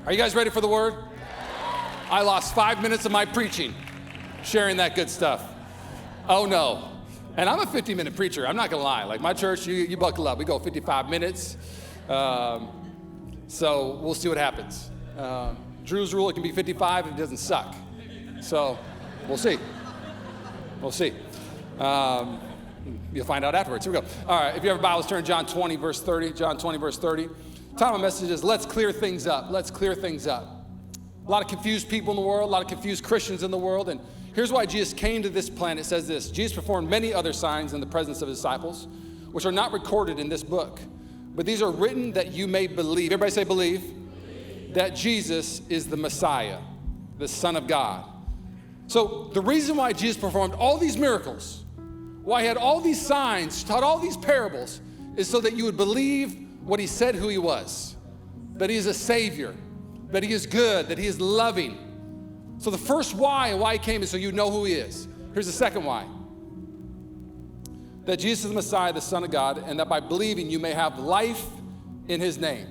Are you guys ready for the word? I lost 5 minutes of my preaching sharing that good stuff. Oh no. And I'm a 50-minute preacher. I'm not gonna lie. Like my church, you buckle up. We go 55 minutes. So we'll see what happens. Drew's rule, it can be 55 if it doesn't suck. So we'll see. We'll see. You'll find out afterwards. Here we go. All right, if you have a Bible, let's turn to John 20, verse 30. John 20, verse 30. The title of my message is, let's clear things up. Let's clear things up. A lot of confused people in the world, a lot of confused Christians in the world, and here's why Jesus came to this planet. It says this: Jesus performed many other signs in the presence of his disciples, which are not recorded in this book. But these are written that you may believe. Everybody say believe. That Jesus is the Messiah, the Son of God. So the reason why Jesus performed all these miracles, why he had all these signs, taught all these parables, is so that you would believe what he said who he was. That he is a Savior, that he is good, that he is loving. So the first why he came is so you know who he is. Here's the second why. That Jesus is the Messiah, the Son of God, and that by believing you may have life in his name.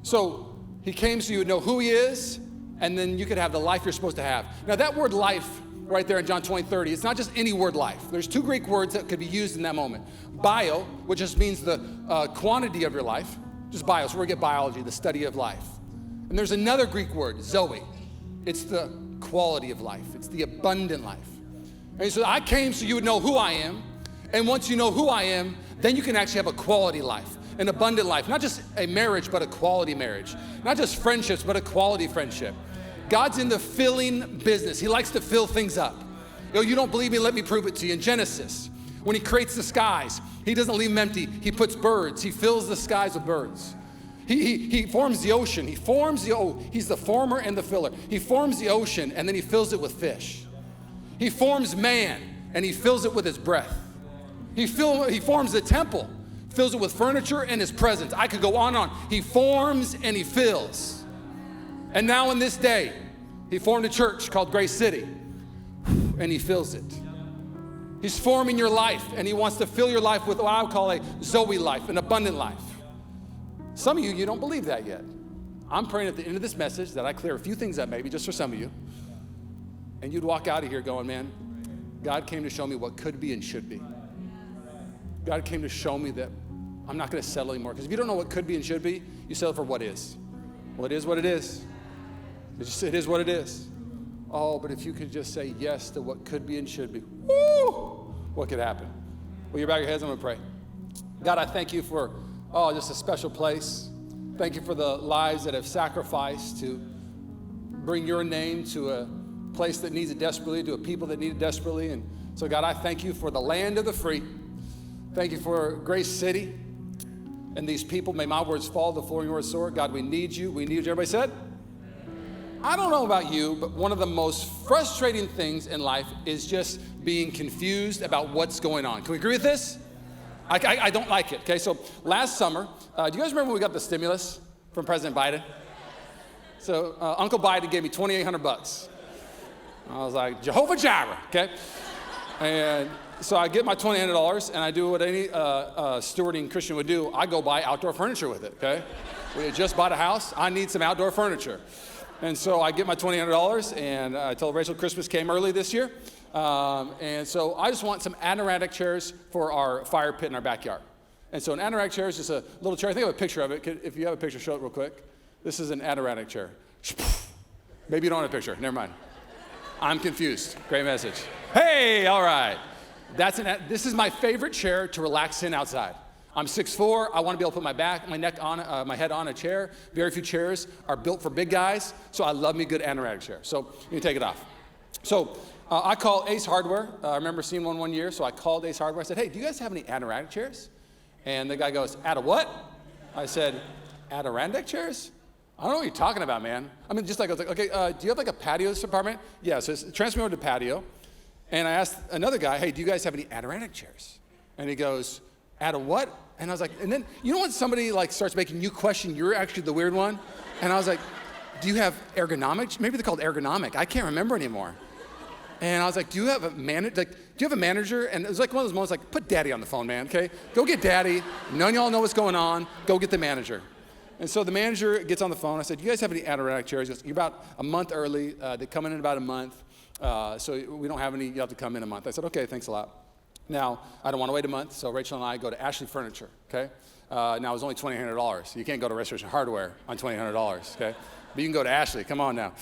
So he came so you would know who he is, and then you could have the life you're supposed to have. Now that word life right there in John 20:30, it's not just any word life. There's two Greek words that could be used in that moment. Bio, which just means the quantity of your life. Just bio, so we get biology, the study of life. And there's another Greek word, zoe. It's the quality of life. It's the abundant life. And so I came so you would know who I am. And once you know who I am, then you can actually have a quality life, an abundant life. Not just a marriage, but a quality marriage. Not just friendships, but a quality friendship. God's in the filling business. He likes to fill things up. You don't believe me? Let me prove it to you. In Genesis, when he creates the skies, he doesn't leave them empty. He puts birds. He fills the skies with birds. He forms the ocean. He's the former and the filler. He forms the ocean and then he fills it with fish. He forms man and he fills it with his breath. He forms the temple, fills it with furniture and his presence. I could go on and on. He forms and he fills. And now in this day, he formed a church called Grace City and he fills it. He's forming your life and he wants to fill your life with what I would call a Zoe life, an abundant life. Some of you don't believe that yet. I'm praying at the end of this message that I clear a few things up maybe just for some of you. And you'd walk out of here going, man, God came to show me what could be and should be. God came to show me that I'm not going to settle anymore. Because if you don't know what could be and should be, you settle for what is. Well, it is what it is. It is what it is. Oh, but if you could just say yes to what could be and should be, woo, what could happen? Well, you bow your heads, I'm going to pray. God, I thank you for just a special place. Thank you for the lives that have sacrificed to bring your name to a place that needs it desperately, to a people that need it desperately. And so, God, I thank you for the land of the free. Thank you for Grace City and these people. May my words fall to the floor and your words soar. God, we need you. We need you. Everybody said? I don't know about you, but one of the most frustrating things in life is just being confused about what's going on. Can we agree with this? I don't like it, okay? So last summer, do you guys remember when we got the stimulus from President Biden? So Uncle Biden gave me $2,800. I was like, Jehovah Jireh, okay? And so I get my $2,800 and I do what any stewarding Christian would do. I go buy outdoor furniture with it, okay? We had just bought a house. I need some outdoor furniture. And so I get my $2,800 and I told Rachel Christmas came early this year. And so I just want some Adirondack chairs for our fire pit in our backyard. And so an Adirondack chair is just a little chair. I think I have a picture of it. If you have a picture, show it real quick. This is an Adirondack chair. Maybe you don't have a picture. Never mind. I'm confused. Great message. Hey, all right. This is my favorite chair to relax in outside. I'm 6'4". I want to be able to put my head on a chair. Very few chairs are built for big guys. So I love me a good Adirondack chair. So you can take it off. So I called Ace Hardware. I remember seeing one year, so I called Ace Hardware. I said, hey, do you guys have any Adirondack chairs? And the guy goes, Ada what? I said, Adirondack chairs? I don't know what you're talking about, man. I mean, I was like, okay, do you have like a patio department? Yeah, so transfer me over to patio. And I asked another guy, hey, do you guys have any Adirondack chairs? And he goes, Ada what? And I was like, and then, you know when somebody like starts making you question, you're actually the weird one? And I was like, do you have ergonomic? Maybe they're called ergonomic. I can't remember anymore. And I was like, do you have a manager? And it was like one of those moments like, put daddy on the phone, man, okay? Go get daddy. None of y'all know what's going on. Go get the manager. And so the manager gets on the phone. I said, "Do you guys have any Adirondack chairs?" He goes, "You're about a month early. They come in about a month. So we don't have any. You have to come in a month." I said, "Okay, thanks a lot." Now, I don't want to wait a month, so Rachel and I go to Ashley Furniture, okay? Now, it was only $2,800. You can't go to Restoration Hardware on $2,800, okay? But you can go to Ashley. Come on now.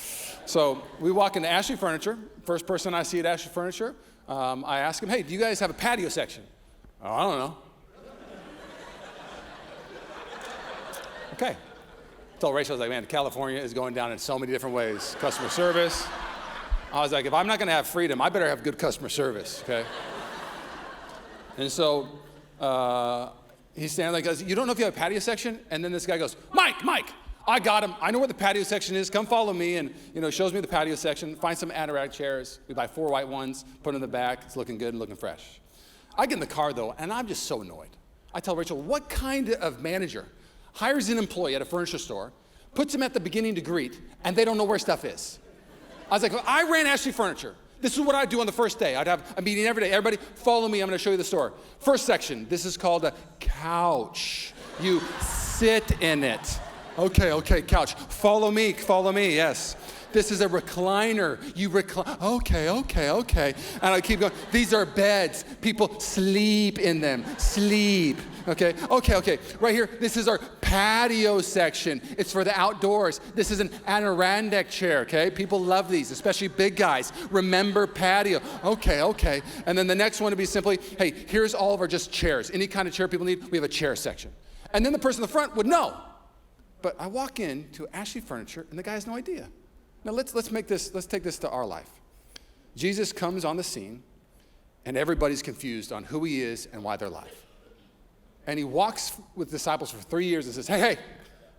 So we walk into Ashley Furniture. First person I see at Ashley Furniture, I ask him, "Hey, do you guys have a patio section?" "Oh, I don't know." Okay. Told Rachel, I was like, "Man, California is going down in so many different ways. Customer service." I was like, if I'm not going to have freedom, I better have good customer service, okay? And so he's standing like, goes, "You don't know if you have a patio section?" And then this guy goes, Mike, I got him. I know where the patio section is. Come follow me." And, shows me the patio section, finds some Adirondack chairs. We buy 4 white ones, put them in the back. It's looking good and looking fresh. I get in the car, though, and I'm just so annoyed. I tell Rachel, what kind of manager hires an employee at a furniture store, puts him at the beginning to greet, and they don't know where stuff is? I was like, I ran Ashley Furniture. This is what I'd do on the first day. I'd have a meeting every day. "Everybody, follow me. I'm going to show you the store. First section, this is called a couch. You sit in it." Okay, couch. Follow me, yes. "This is a recliner. You recline." Okay. And I keep going. "These are beds. People sleep in them. Sleep." Okay. Right here, this is our patio section. It's for the outdoors. This is an Adirondack chair, okay? People love these, especially big guys. Remember patio. Okay. And then the next one would be simply, "Hey, here's all of our just chairs. Any kind of chair people need, we have a chair section." And then the person in the front would know. But I walk in to Ashley Furniture, and the guy has no idea. Now let's take this to our life. Jesus comes on the scene, and everybody's confused on who he is and why they're alive. And he walks with disciples for 3 years and says, hey,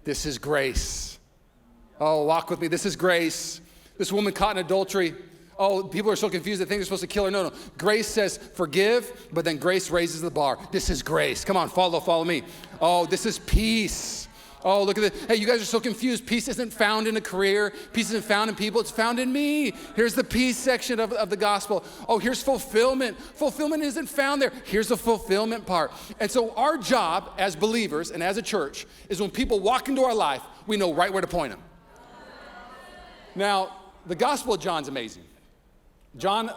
this is grace. Oh, walk with me, this is grace. This woman caught in adultery. Oh, people are so confused, they think they're supposed to kill her. No. Grace says forgive, but then grace raises the bar. This is grace. Come on, follow me. Oh, this is peace. Oh, look at this. Hey, you guys are so confused. Peace isn't found in a career. Peace isn't found in people. It's found in me. Here's the peace section of the gospel. Oh, here's fulfillment. Fulfillment isn't found there. Here's the fulfillment part. And so our job as believers and as a church is when people walk into our life, we know right where to point them. Now, the Gospel of John's amazing. John,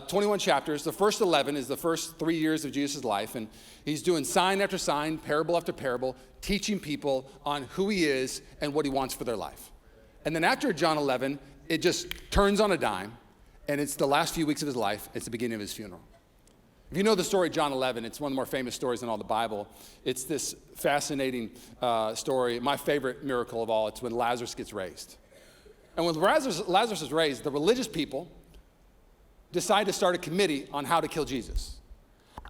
21 chapters, the first 11 is the first 3 years of Jesus' life, and he's doing sign after sign, parable after parable, teaching people on who he is and what he wants for their life. And then after John 11, it just turns on a dime, and it's the last few weeks of his life. It's the beginning of his funeral. If you know the story of John 11, it's one of the more famous stories in all the Bible. It's this fascinating story, my favorite miracle of all. It's when Lazarus gets raised. And when Lazarus is raised, the religious people decide to start a committee on how to kill Jesus.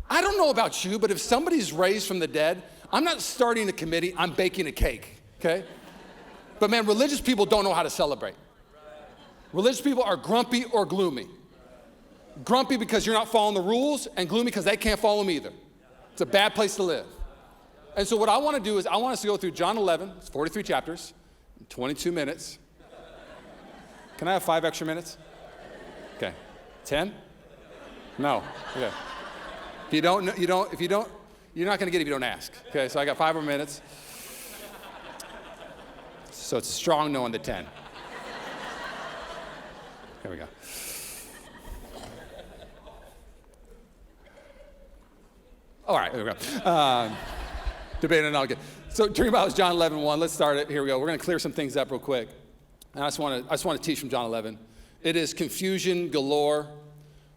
I don't know about you, but if somebody's raised from the dead, I'm not starting a committee, I'm baking a cake, okay? But man, religious people don't know how to celebrate. Religious people are grumpy or gloomy. Grumpy because you're not following the rules, and gloomy because they can't follow them either. It's a bad place to live. And so what I want to do is I want us to go through John 11, it's 43 chapters, 22 minutes. Can I have 5 extra minutes? Okay. 10? No. Okay. If you don't, you're not going to get it if you don't ask. Okay, so I got 5 more minutes. So it's a strong no on the 10. Here we go. All right, here we go. Debating on again. So Dream About is John 11:1. Let's start it. Here we go. We're going to clear some things up real quick. And I just want to teach from John 11. It is confusion galore.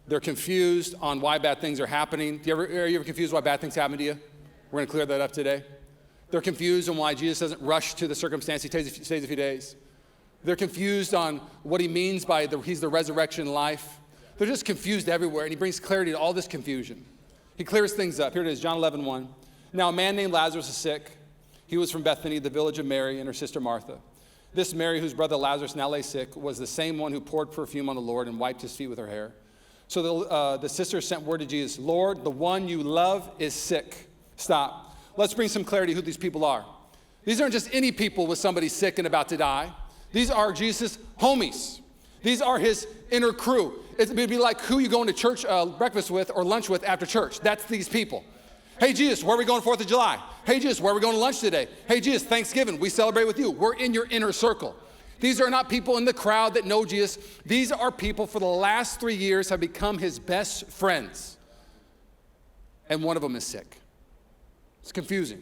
They're confused on why bad things are happening. Are you ever confused why bad things happen to you? We're going to clear that up today. They're confused on why Jesus doesn't rush to the circumstance. He stays a few days. They're confused on what he means by he's the resurrection life. They're just confused everywhere, and he brings clarity to all this confusion. He clears things up. Here it is, John 11:1. Now a man named Lazarus is sick. He was from Bethany, the village of Mary and her sister Martha. This Mary, whose brother Lazarus now lay sick, was the same one who poured perfume on the Lord and wiped his feet with her hair. So the sisters sent word to Jesus, Lord, the one you love is sick. Stop. Let's bring some clarity who these people are. These aren't just any people with somebody sick and about to die. These are Jesus' homies. These are his inner crew. It'd be like who you going to church breakfast with or lunch with after church. That's these people. Hey, Jesus, where are we going 4th of July? Hey, Jesus, where are we going to lunch today? Hey, Jesus, Thanksgiving, we celebrate with you. We're in your inner circle. These are not people in the crowd that know Jesus. These are people for the last 3 years have become his best friends. And one of them is sick. It's confusing.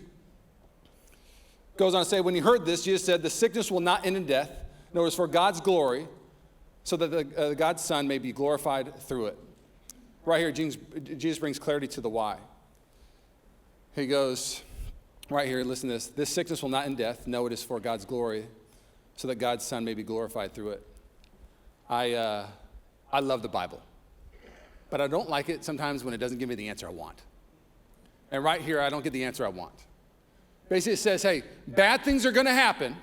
Goes on to say, when he heard this, Jesus said, the sickness will not end in death. No, it's for God's glory, so that God's Son may be glorified through it. Right here, Jesus brings clarity to the why. He goes, right here, listen to this. This sickness will not end death. No, it is for God's glory, so that God's Son may be glorified through it. I love the Bible, but I don't like it sometimes when it doesn't give me the answer I want. And right here, I don't get the answer I want. Basically, it says, hey, bad things are going to happen,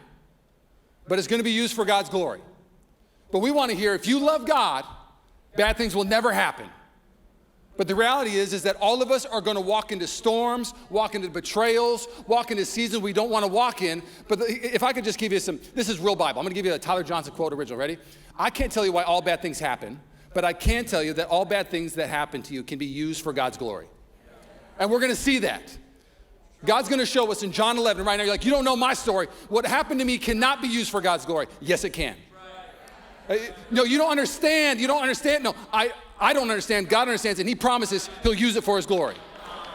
but it's going to be used for God's glory. But we want to hear, if you love God, bad things will never happen. But the reality is that all of us are going to walk into storms, walk into betrayals, walk into seasons we don't want to walk in. But if I could just give you this is real Bible. I'm going to give you a Tyler Johnson quote original. Ready? I can't tell you why all bad things happen, but I can tell you that all bad things that happen to you can be used for God's glory. And we're going to see that. God's going to show us in John 11 right now. You're like, you don't know my story. What happened to me cannot be used for God's glory. Yes, it can. No, you don't understand. You don't understand. No, I don't understand. God understands, and he promises he'll use it for his glory.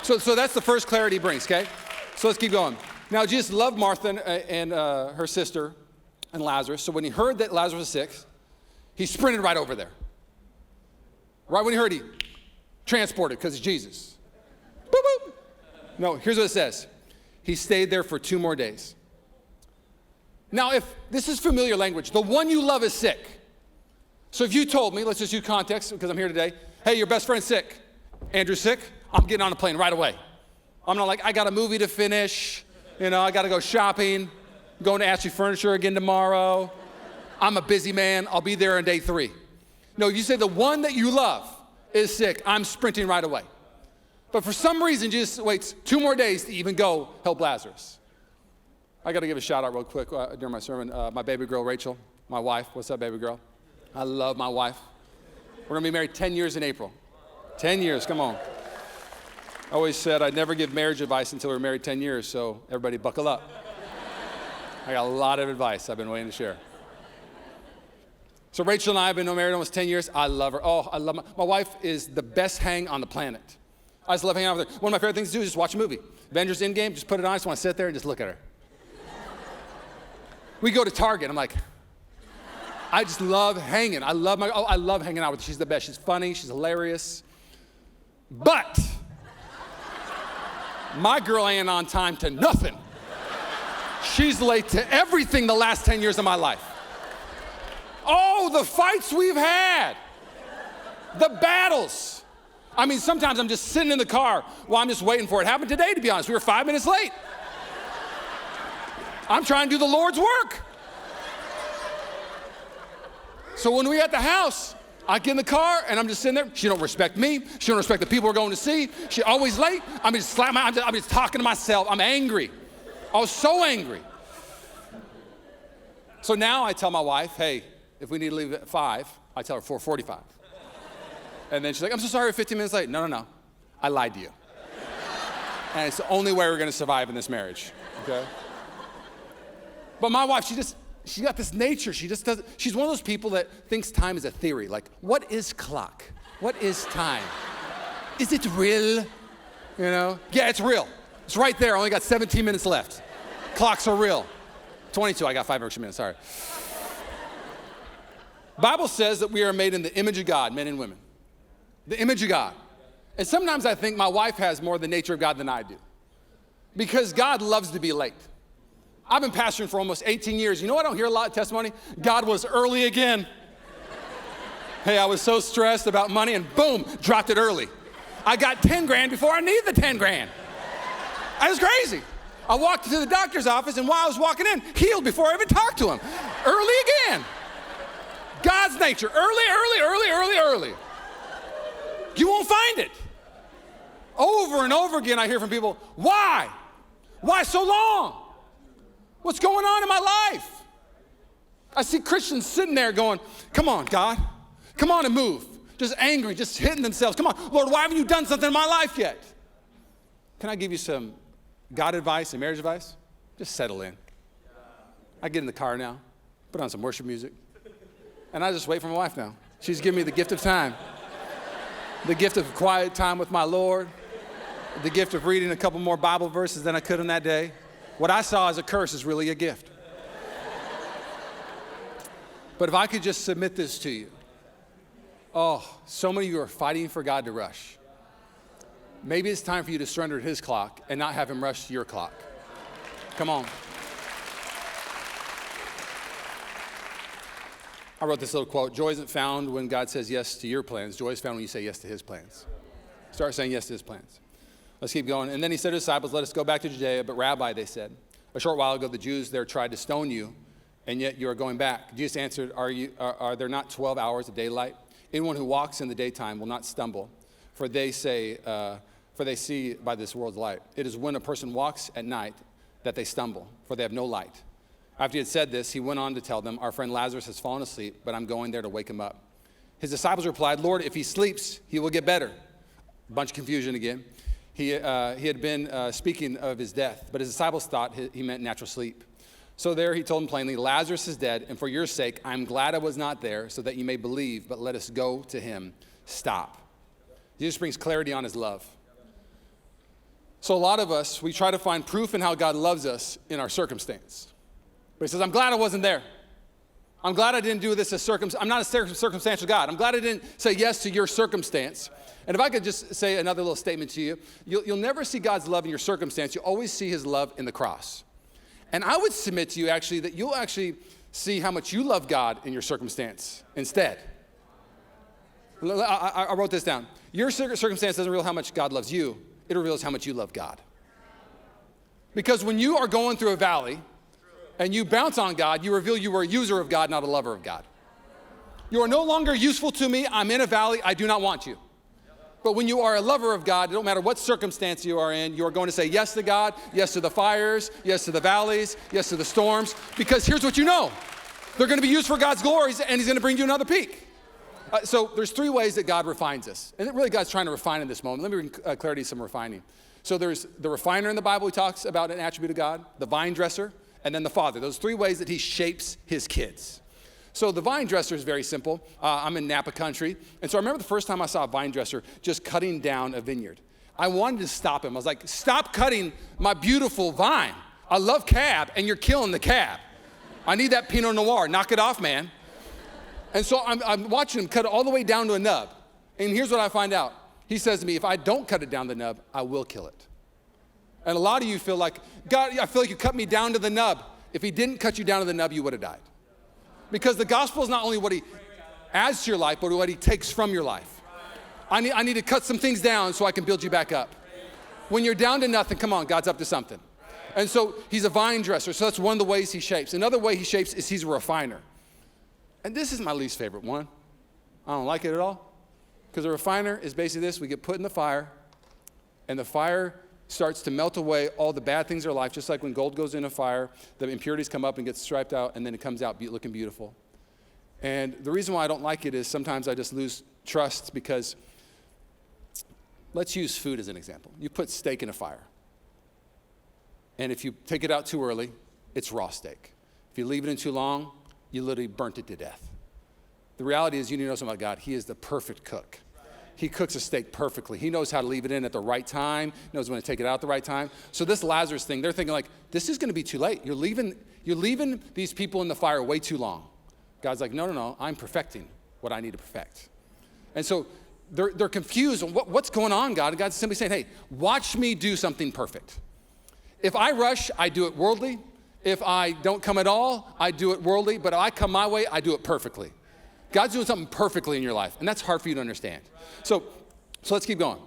So that's the first clarity he brings, okay? So let's keep going. Now, Jesus loved Martha and her sister and Lazarus. So when he heard that Lazarus was sick, he sprinted right over there. Right when he heard, he transported because it's Jesus. Boop, boop. No, here's what it says. He stayed there for 2 more days. Now, if this is familiar language, the one you love is sick. So if you told me, let's just use context because I'm here today, hey, your best friend's sick. Andrew's sick, I'm getting on a plane right away. I'm not like, I got a movie to finish, I got to go shopping, I'm going to Ashley Furniture again tomorrow. I'm a busy man, I'll be there on day 3. No, you say the one that you love is sick, I'm sprinting right away. But for some reason, Jesus waits 2 more days to even go help Lazarus. I got to give a shout out real quick during my sermon. My baby girl, Rachel, my wife. What's up, baby girl? I love my wife. We're going to be married 10 years in April. 10 years, come on. I always said I'd never give marriage advice until we were married 10 years, so everybody buckle up. I got a lot of advice I've been waiting to share. So Rachel and I have been married almost 10 years. I love her. Oh, I love my wife is the best hang on the planet. I just love hanging out with her. One of my favorite things to do is just watch a movie. Avengers Endgame, just put it on. I just want to sit there and just look at her. We go to Target. I'm like, I just love hanging. I love hanging out with her. She's the best. She's funny. She's hilarious. But my girl ain't on time to nothing. She's late to everything the last 10 years of my life. Oh, the fights we've had. The battles. I mean, sometimes I'm just sitting in the car while I'm just waiting for it. It happened today, to be honest. We were 5 minutes late. I'm trying to do the Lord's work. So when we're at the house, I get in the car and I'm just sitting there. She don't respect me. She don't respect the people we're going to see. She always late. I'm just talking to myself. I'm angry. I was so angry. So now I tell my wife, hey, if we need to leave at 5, I tell her 4:45. And then she's like, I'm so sorry, we're 15 minutes late. No. I lied to you. And it's the only way we're going to survive in this marriage, okay? But my wife, she got this nature. She's one of those people that thinks time is a theory. Like, what is clock? What is time? Is it real? Yeah, it's real. It's right there. I only got 17 minutes left. Clocks are real. 22, I got 5 extra minutes, sorry. Bible says that we are made in the image of God, men and women. The image of God. And sometimes I think my wife has more the nature of God than I do. Because God loves to be late. I've been pastoring for almost 18 years. You know what I don't hear a lot of testimony? God was early again. Hey, I was so stressed about money and boom, dropped it early. I got 10 grand before I needed the 10 grand. That was crazy. I walked to the doctor's office and while I was walking in, healed before I even talked to him. Early again. God's nature, early. You won't find it. Over and over again, I hear from people, why? Why so long? What's going on in my life? I see Christians sitting there going, come on, God. Come on and move. Just angry, just hitting themselves. Come on, Lord, why haven't you done something in my life yet? can I give you some God advice and marriage advice? Just settle in. I get in the car now, put on some worship music, and I just wait for my wife now. She's giving me the gift of time, the gift of quiet time with my Lord, the gift of reading a couple more Bible verses than I could in that day. What I saw as a curse is really a gift. But if I could just submit this to you, oh, so many of you are fighting for God to rush. Maybe it's time for you to surrender to his clock and not have him rush your clock. Come on. I wrote this little quote: joy isn't found when God says yes to your plans. Joy is found when you say yes to his plans. Start saying yes to his plans. Let's keep going. And then he said to his disciples, let us go back to Judea. But Rabbi, they said, a short while ago the Jews there tried to stone you, and yet you are going back. Jesus answered, are there not 12 hours of daylight? Anyone who walks in the daytime will not stumble, for they see by this world's light. It is when a person walks at night that they stumble, for they have no light. After he had said this, he went on to tell them, our friend Lazarus has fallen asleep, but I'm going there to wake him up. His disciples replied, Lord, if he sleeps, he will get better. A bunch of confusion again. He had been speaking of his death, but his disciples thought he meant natural sleep. So there he told them plainly, Lazarus is dead, and for your sake, I'm glad I was not there, so that you may believe, but let us go to him. Stop. Jesus brings clarity on his love. So a lot of us, we try to find proof in how God loves us in our circumstance. But he says, I'm glad I wasn't there. I'm glad I didn't do this as I'm not a circumstantial God. I'm glad I didn't say yes to your circumstance. And if I could just say another little statement to you, you'll never see God's love in your circumstance. You always see his love in the cross. And I would submit to you actually that you'll actually see how much you love God in your circumstance instead. I wrote this down. Your circumstance doesn't reveal how much God loves you. It reveals how much you love God. Because when you are going through a valley and you bounce on God, you reveal you are a user of God, not a lover of God. You are no longer useful to me. I'm in a valley. I do not want you. But when you are a lover of God, it don't matter what circumstance you are in, you are going to say yes to God, yes to the fires, yes to the valleys, yes to the storms, because here's what you know. They're going to be used for God's glories, and he's going to bring you another peak. So there's three ways that God refines us. And really God's trying to refine in this moment. Let me bring clarity to some refining. So there's the refiner in the Bible. He talks about an attribute of God, the vine dresser, and then the father. Those three ways that he shapes his kids. So the vine dresser is very simple. I'm in Napa country. And so I remember the first time I saw a vine dresser just cutting down a vineyard. I wanted to stop him. I was like, stop cutting my beautiful vine. I love cab, and you're killing the cab. I need that Pinot Noir. Knock it off, man. And so I'm watching him cut it all the way down to a nub. And here's what I find out. He says to me, if I don't cut it down the nub, I will kill it. And a lot of you feel like, God, I feel like you cut me down to the nub. If he didn't cut you down to the nub, you would have died. Because the gospel is not only what he adds to your life, but what he takes from your life. I need to cut some things down so I can build you back up. When you're down to nothing, come on, God's up to something. And so he's a vine dresser. So that's one of the ways he shapes. Another way he shapes is he's a refiner. And this is my least favorite one. I don't like it at all. Because a refiner is basically this. We get put in the fire, and the fire starts to melt away all the bad things in our life, just like when gold goes in a fire, the impurities come up and get striped out, and then it comes out looking beautiful. And the reason why I don't like it is sometimes I just lose trust because, let's use food as an example. You put steak in a fire, and if you take it out too early, it's raw steak. If you leave it in too long, you literally burnt it to death. The reality is you need to know something about God. He is the perfect cook. He cooks a steak perfectly. He knows how to leave it in at the right time, knows when to take it out at the right time. So this Lazarus thing, they're thinking like, this is going to be too late. You're leaving these people in the fire way too long. God's like, no, I'm perfecting what I need to perfect. And so they're confused on what's going on, God. And God's simply saying, hey, watch me do something perfect. If I rush, I do it worldly. If I don't come at all, I do it worldly. But if I come my way, I do it perfectly. God's doing something perfectly in your life, and that's hard for you to understand. So let's keep going.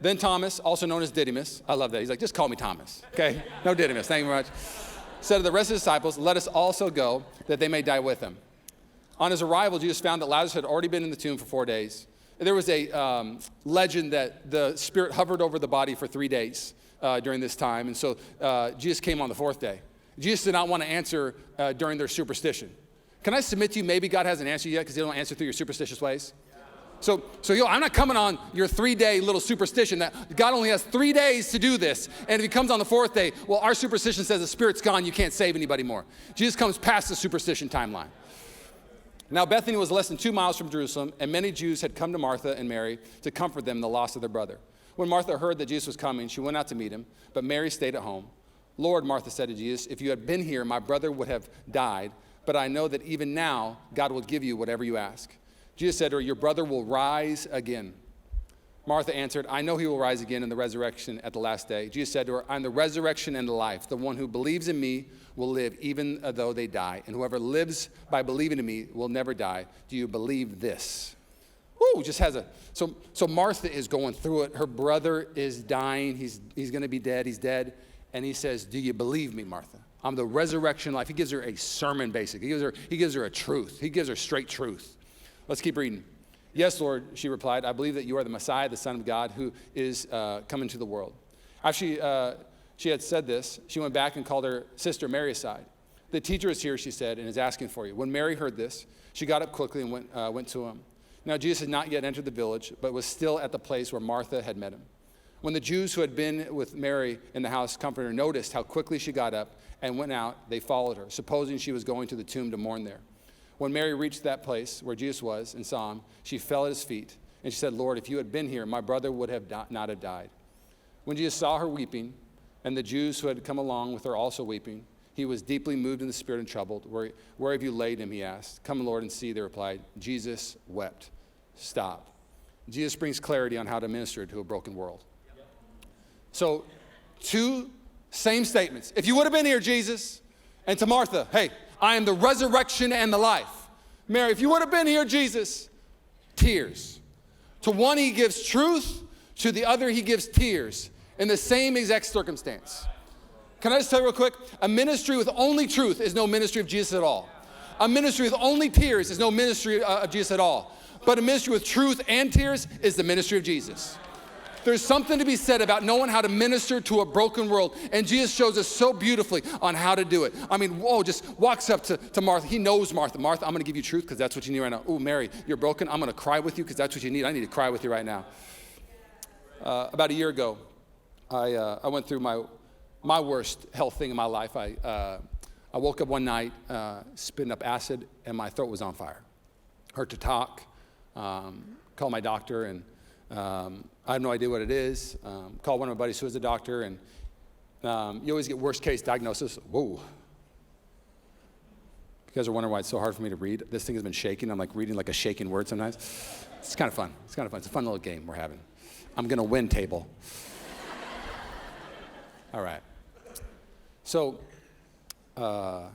Then Thomas, also known as Didymus, I love that. He's like, just call me Thomas, okay? No Didymus, thank you very much. Said to the rest of the disciples, let us also go, that they may die with him. On his arrival, Jesus found that Lazarus had already been in the tomb for 4 days. There was a legend that the spirit hovered over the body for 3 days during this time, and so Jesus came on the 4th day. Jesus did not want to answer during their superstition. Can I submit to you, maybe God hasn't answered you yet because he don't answer through your superstitious ways? So I'm not coming on your 3-day little superstition that God only has 3 days to do this. And if he comes on the 4th day, well, our superstition says the Spirit's gone, you can't save anybody more. Jesus comes past the superstition timeline. Now, Bethany was less than 2 miles from Jerusalem, and many Jews had come to Martha and Mary to comfort them in the loss of their brother. When Martha heard that Jesus was coming, she went out to meet him, but Mary stayed at home. Lord, Martha said to Jesus, if you had been here, my brother would have died, but I know that even now God will give you whatever you ask. Jesus said to her, your brother will rise again. Martha answered, I know he will rise again in the resurrection at the last day. Jesus said to her, I'm the resurrection and the life. The one who believes in me will live even though they die. And whoever lives by believing in me will never die. Do you believe this? Woo, just has a, so Martha is going through it. Her brother is dying. He's going to be dead. He's dead. And he says, do you believe me, Martha? I'm the resurrection life. He gives her a sermon, basically. He gives her a truth. He gives her straight truth. Let's keep reading. Yes, Lord, she replied, I believe that you are the Messiah, the Son of God, who is coming to the world. After she had said this, she went back and called her sister Mary aside. The teacher is here, she said, and is asking for you. When Mary heard this, she got up quickly and went to him. Now Jesus had not yet entered the village, but was still at the place where Martha had met him. When the Jews who had been with Mary in the house comforted her noticed how quickly she got up and went out, they followed her, supposing she was going to the tomb to mourn there. When Mary reached that place where Jesus was and saw him, she fell at his feet, and she said, Lord, if you had been here, my brother would have not have died. When Jesus saw her weeping, and the Jews who had come along with her also weeping, he was deeply moved in the spirit and troubled. Where have you laid him, he asked. Come, Lord, and see, they replied. Jesus wept. Stop. Jesus brings clarity on how to minister to a broken world. So, 2 same statements. If you would have been here, Jesus, and to Martha, hey, I am the resurrection and the life. Mary, if you would have been here, Jesus, tears. To one, he gives truth. To the other, he gives tears in the same exact circumstance. Can I just tell you real quick? A ministry with only truth is no ministry of Jesus at all. A ministry with only tears is no ministry of Jesus at all. But a ministry with truth and tears is the ministry of Jesus. There's something to be said about knowing how to minister to a broken world. And Jesus shows us so beautifully on how to do it. I mean, whoa, just walks up to Martha. He knows Martha. Martha, I'm going to give you truth because that's what you need right now. Oh, Mary, you're broken. I'm going to cry with you because that's what you need. I need to cry with you right now. About a year ago, I went through my worst health thing in my life. I woke up one night, spitting up acid, and my throat was on fire. Hurt to talk. Called my doctor, and I have no idea what it is. Called one of my buddies who was a doctor, and you always get worst case diagnosis. Whoa. You guys are wondering why it's so hard for me to read. This thing has been shaking. I'm like reading like a shaking word sometimes. It's kind of fun. It's kind of fun. It's a fun little game we're having. I'm going to win table. All right. So, I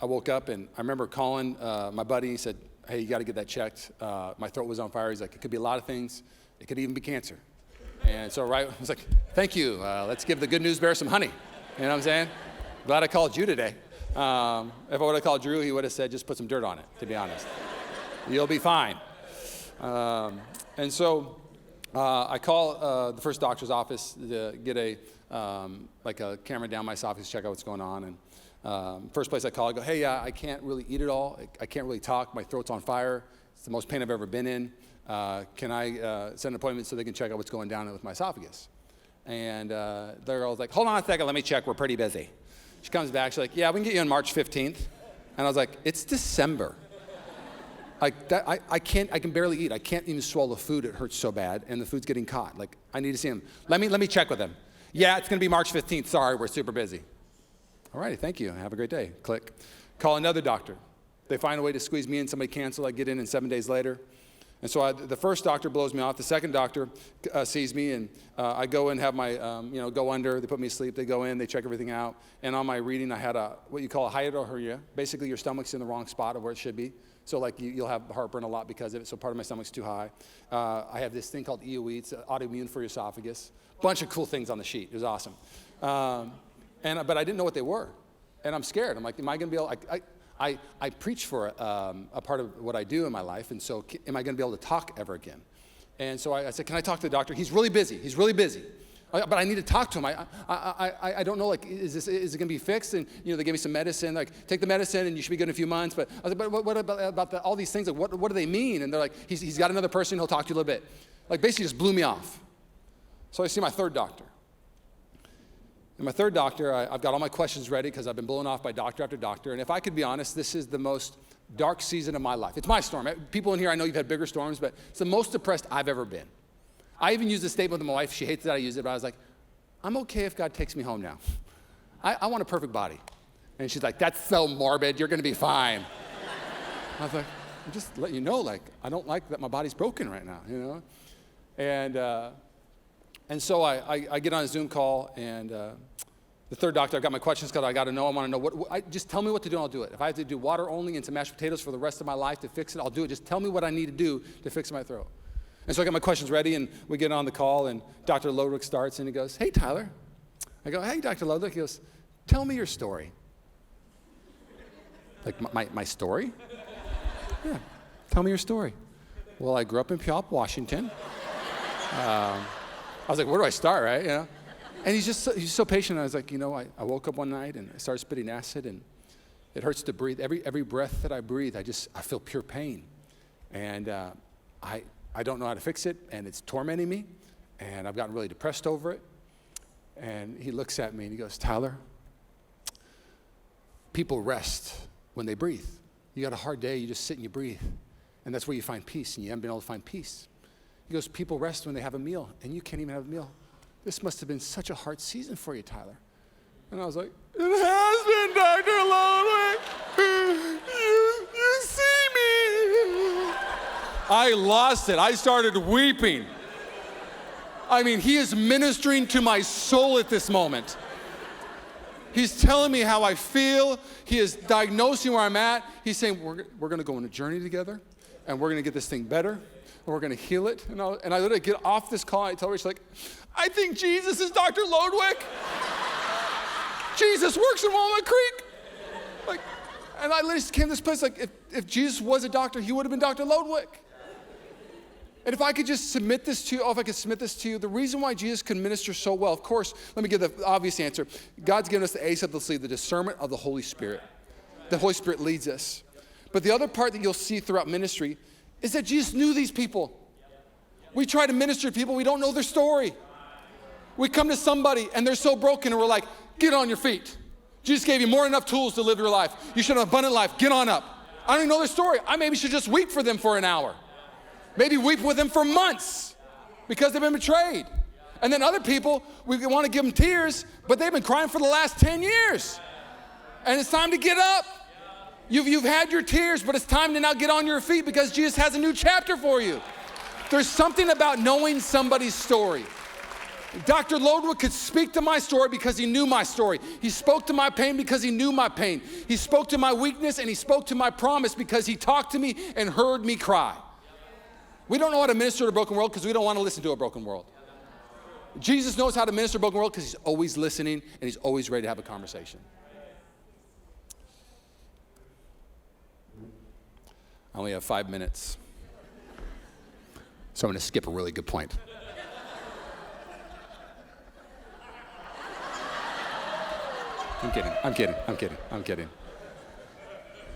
woke up, and I remember calling my buddy. He said, hey, you got to get that checked. My throat was on fire. He's like, it could be a lot of things. It could even be cancer. And so I was like, thank you. Let's give the good news bear some honey. You know what I'm saying? Glad I called you today. If I would have called Drew, he would have said, just put some dirt on it, to be honest. You'll be fine. And so I call the first doctor's office to get a camera down my esophagus, check out what's going on. And first place I call, I go, hey, I can't really eat it all. I can't really talk. My throat's on fire. It's the most pain I've ever been in. Can I set an appointment so they can check out what's going down with my esophagus? And they're all like, hold on a second, let me check. We're pretty busy. She comes back. She's like, yeah, we can get you on March 15th. And I was like, it's December. Like that, I can barely eat. I can't even swallow food. It hurts so bad, and the food's getting caught. Like, I need to see him. Let me check with him. Yeah, it's going to be March 15th. Sorry, we're super busy. All righty, thank you. Have a great day. Click. Call another doctor. They find a way to squeeze me in. Somebody cancel. I get in 7 days later. And so the first doctor blows me off. The second doctor sees me, and I go and have my, go under. They put me to sleep. They go in. They check everything out. And on my reading, I had what you call a hydrohorrhea. Basically, your stomach's in the wrong spot of where it should be. So like you'll have heartburn a lot because of it. So part of my stomach's too high. I have this thing called EOE. It's autoimmune for your esophagus. Bunch of cool things on the sheet. It was awesome. But I didn't know what they were. And I'm scared. I'm like, am I going to be able, I preach for a part of what I do in my life, and so am I going to be able to talk ever again? And so I said, can I talk to the doctor? He's really busy. But I need to talk to him. I don't know, like, is it gonna be fixed? And, they gave me some medicine, like, take the medicine and you should be good in a few months. But I was like, but what about all these things? Like, what do they mean? And they're like, he's got another person, he'll talk to you a little bit. Like, basically just blew me off. So I see my third doctor. And my third doctor, I've got all my questions ready because I've been blown off by doctor after doctor. And if I could be honest, this is the most dark season of my life. It's my storm. People in here, I know you've had bigger storms, but it's the most depressed I've ever been. I even used this statement with my wife. She hates that I use it, but I was like, I'm okay if God takes me home now. I want a perfect body. And she's like, that's so morbid. You're going to be fine. I was like, I'm just letting you know, like, I don't like that my body's broken right now, And so I get on a Zoom call, and the third doctor, I've got my questions because I want to know, just tell me what to do and I'll do it. If I have to do water only and some mashed potatoes for the rest of my life to fix it, I'll do it. Just tell me what I need to do to fix my throat. And so I got my questions ready, and we get on the call, and Dr. Lodwick starts, and he goes, hey, Tyler. I go, hey, Dr. Lodwick. He goes, tell me your story. Like, my story? Yeah, tell me your story. Well, I grew up in Puyallup, Washington. I was like, where do I start, right? And he's so patient. I was like, I woke up one night, and I started spitting acid, and it hurts to breathe. Every breath that I breathe, I feel pure pain. And I don't know how to fix it, and it's tormenting me, and I've gotten really depressed over it. And he looks at me, and he goes, Tyler, people rest when they breathe. You got a hard day, you just sit and you breathe, and that's where you find peace, and you haven't been able to find peace. He goes, people rest when they have a meal, and you can't even have a meal. This must have been such a hard season for you, Tyler. And I was like, it has been, Dr. Lodwick. You see me. I lost it. I started weeping. I mean, he is ministering to my soul at this moment. He's telling me how I feel. He is diagnosing where I'm at. He's saying, we're going to go on a journey together, and we're going to get this thing better, and we're going to heal it. And I literally get off this call, and I tell Rich, like, I think Jesus is Dr. Lodwick. Jesus works in Walnut Creek. And I literally came to this place, like, if Jesus was a doctor, he would have been Dr. Lodwick. And if I could just submit this to you, the reason why Jesus could minister so well, of course, let me give the obvious answer. God's given us the ace up the sleeve, the discernment of the Holy Spirit. The Holy Spirit leads us. But the other part that you'll see throughout ministry is that Jesus knew these people. We try to minister to people, we don't know their story. We come to somebody and they're so broken and we're like, get on your feet. Jesus gave you more than enough tools to live your life. You should have an abundant life, get on up. I don't even know their story. I maybe should just weep for them for an hour. Maybe weep with them for months because they've been betrayed. And then other people, we want to give them tears, but they've been crying for the last 10 years. And it's time to get up. You've had your tears, but it's time to now get on your feet because Jesus has a new chapter for you. There's something about knowing somebody's story. Dr. Lodwick could speak to my story because he knew my story. He spoke to my pain because he knew my pain. He spoke to my weakness and he spoke to my promise because he talked to me and heard me cry. We don't know how to minister to a broken world because we don't want to listen to a broken world. Jesus knows how to minister to a broken world because he's always listening and he's always ready to have a conversation. I only have 5 minutes, so I'm going to skip a really good point. I'm kidding.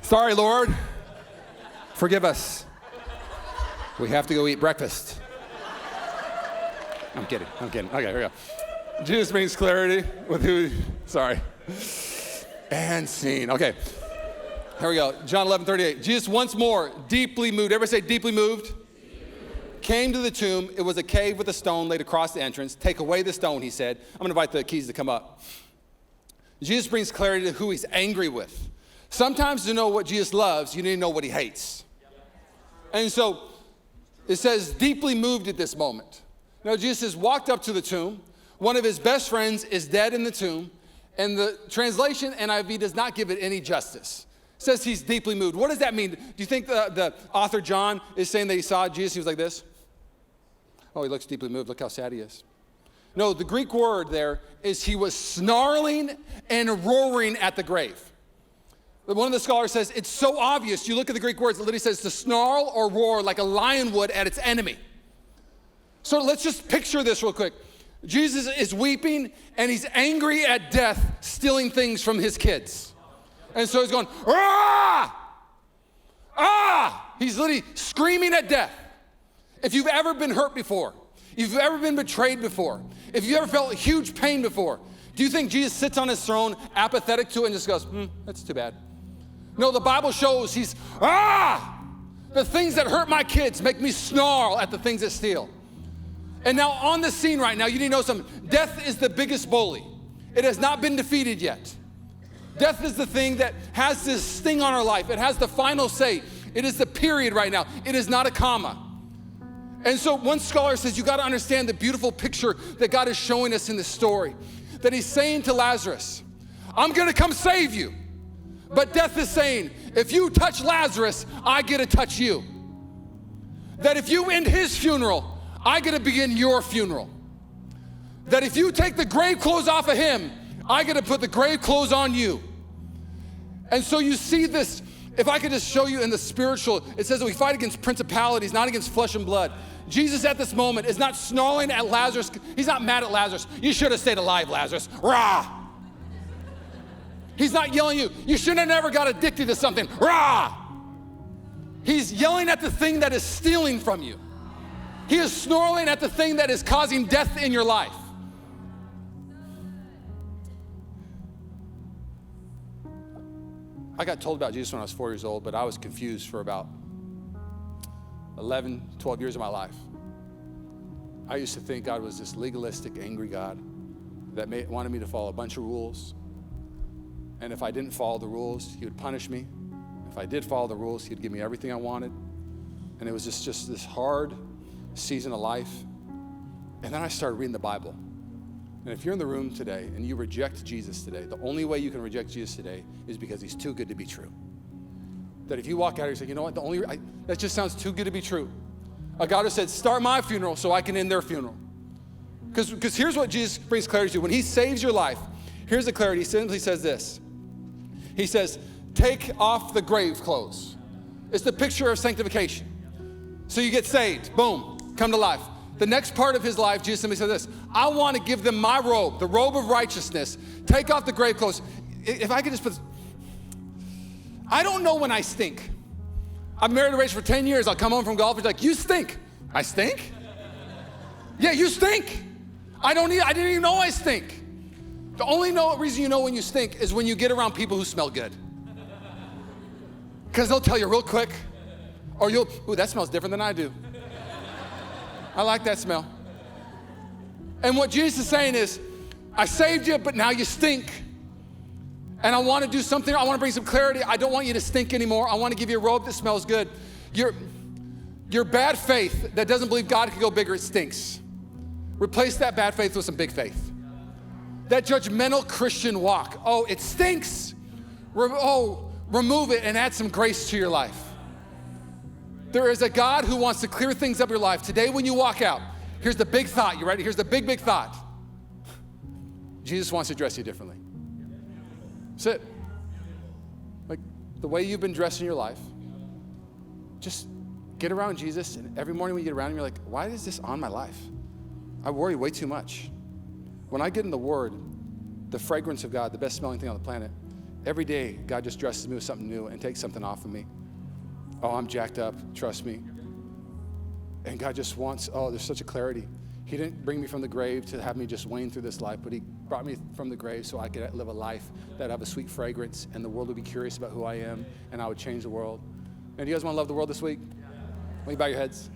Sorry, Lord. Forgive us. We have to go eat breakfast. I'm kidding. Okay, here we go. Jesus brings clarity with who, sorry. And scene. Okay, here we go. John 11:38. Jesus once more, deeply moved. Everybody say deeply moved. Came to the tomb. It was a cave with a stone laid across the entrance. Take away the stone, he said. I'm going to invite the keys to come up. Jesus brings clarity to who he's angry with. Sometimes to know what Jesus loves, you need to know what he hates. And so it says deeply moved at this moment. Now Jesus has walked up to the tomb. One of his best friends is dead in the tomb. And the translation, NIV, does not give it any justice. It says he's deeply moved. What does that mean? Do you think the author John is saying that he saw Jesus, he was like this? Oh, he looks deeply moved. Look how sad he is. No, the Greek word there is he was snarling and roaring at the grave. One of the scholars says it's so obvious. You look at the Greek words, it literally says to snarl or roar like a lion would at its enemy. So let's just picture this real quick. Jesus is weeping, and he's angry at death stealing things from his kids. And so he's going, ah! Ah! He's literally screaming at death. If you've ever been hurt before, if you've ever been betrayed before, if you've ever felt huge pain before, do you think Jesus sits on his throne apathetic to it and just goes, that's too bad? No, the Bible shows he's, the things that hurt my kids make me snarl at the things that steal. And now on the scene right now, you need to know something. Death is the biggest bully. It has not been defeated yet. Death is the thing that has this sting on our life. It has the final say. It is the period right now. It is not a comma. And so one scholar says you got to understand the beautiful picture that God is showing us in this story. That he's saying to Lazarus, I'm going to come save you. But death is saying, if you touch Lazarus, I get to touch you. That if you end his funeral, I get to begin your funeral. That if you take the grave clothes off of him, I get to put the grave clothes on you. And so you see this, if I could just show you in the spiritual, it says that we fight against principalities, not against flesh and blood. Jesus at this moment is not snarling at Lazarus. He's not mad at Lazarus. You should have stayed alive, Lazarus. Rah! He's not yelling at you. You should have never got addicted to something. Rah! He's yelling at the thing that is stealing from you. He is snarling at the thing that is causing death in your life. I got told about Jesus when I was 4 years old, but I was confused for about 11, 12 years of my life. I used to think God was this legalistic, angry God that wanted me to follow a bunch of rules. And if I didn't follow the rules, he would punish me. If I did follow the rules, he'd give me everything I wanted. And it was just this hard season of life. And then I started reading the Bible. And if you're in the room today and you reject Jesus today, the only way you can reject Jesus today is because he's too good to be true. That if you walk out here and say, you know what, that just sounds too good to be true. A God who said, start my funeral so I can end their funeral. Because here's what Jesus brings clarity to. When he saves your life, here's the clarity. He simply says this. He says, take off the grave clothes. It's the picture of sanctification. So you get saved, boom, come to life. The next part of his life, Jesus simply said this, I want to give them my robe, the robe of righteousness. Take off the grave clothes. If I could just put, I don't know when I stink. I've married a race for 10 years. I'll come home from golf. He's like, you stink. I stink? Yeah, you stink. I didn't even know I stink. The only reason you know when you stink is when you get around people who smell good. Because they'll tell you real quick, or ooh, that smells different than I do. I like that smell. And what Jesus is saying is, I saved you, but now you stink. And I want to do something. I want to bring some clarity. I don't want you to stink anymore. I want to give you a robe that smells good. Your bad faith that doesn't believe God can go bigger, it stinks. Replace that bad faith with some big faith. That judgmental Christian walk, oh, it stinks. Remove it and add some grace to your life. There is a God who wants to clear things up in your life. Today when you walk out, here's the big thought. You ready? Here's the big thought. Jesus wants to dress you differently. That's it. Like the way you've been dressed in your life, just get around Jesus, and every morning when you get around him, you're like, why is this on my life? I worry way too much. When I get in the Word, the fragrance of God, the best smelling thing on the planet, every day God just dresses me with something new and takes something off of me. Oh, I'm jacked up, trust me. And God just wants, there's such a clarity. He didn't bring me from the grave to have me just wane through this life, but he brought me from the grave so I could live a life that have a sweet fragrance, and the world would be curious about who I am, and I would change the world. And do you guys want to love the world this week? Will you bow your heads?